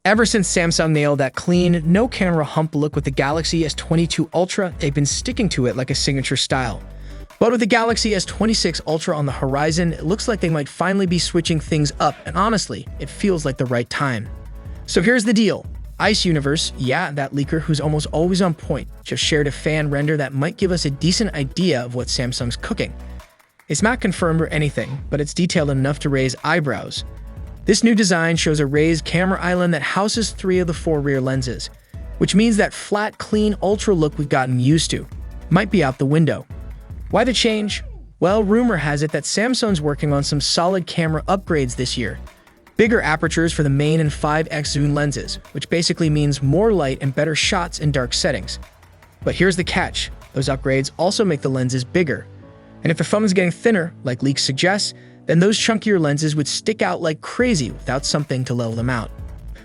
Ever since Samsung nailed that clean, no-camera hump look with the Galaxy S22 Ultra, they've been sticking to it like a signature style. But with the Galaxy S26 Ultra on the horizon, it looks like they might finally be switching things up, and honestly, it feels like the right time. So here's the deal. Ice Universe, yeah, that leaker who's almost always on point, just shared a fan render that might give us a decent idea of what Samsung's cooking. It's not confirmed or anything, but it's detailed enough to raise eyebrows. This new design shows a raised camera island that houses 3 of the 4 rear lenses, which means that flat, clean Ultra look we've gotten used to might be out the window. Why the change? Well, rumor has it that Samsung's working on some solid camera upgrades this year. Bigger apertures for the main and 5x zoom lenses, which basically means more light and better shots in dark settings. But here's the catch. Those upgrades also make the lenses bigger. And if the phone is getting thinner, like leaks suggest, then those chunkier lenses would stick out like crazy without something to level them out.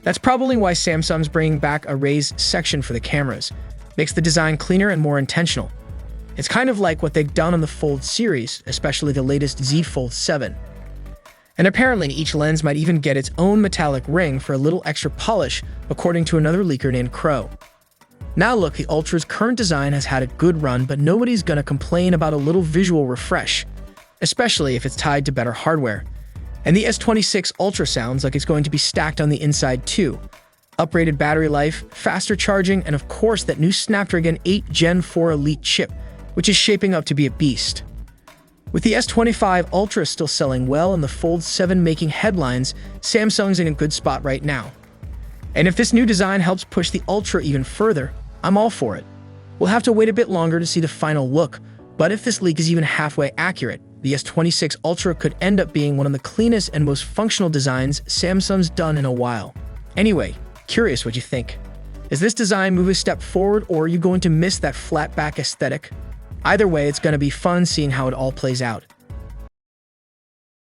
That's probably why Samsung's bringing back a raised section for the cameras. Makes the design cleaner and more intentional. It's kind of like what they've done on the Fold series, especially the latest Z Fold 7. And apparently each lens might even get its own metallic ring for a little extra polish, according to another leaker named Crow. Now look, the Ultra's current design has had a good run, but nobody's gonna complain about a little visual refresh, especially if it's tied to better hardware. And the S26 Ultra sounds like it's going to be stacked on the inside too. Upgraded battery life, faster charging, and of course that new Snapdragon 8 Gen 4 Elite chip, which is shaping up to be a beast. With the S25 Ultra still selling well and the Fold 7 making headlines, Samsung's in a good spot right now. And if this new design helps push the Ultra even further, I'm all for it. We'll have to wait a bit longer to see the final look, but if this leak is even halfway accurate, the S26 Ultra could end up being one of the cleanest and most functional designs Samsung's done in a while. Anyway, curious what you think. Is this design move a step forward, or are you going to miss that flat back aesthetic? Either way, it's going to be fun seeing how it all plays out.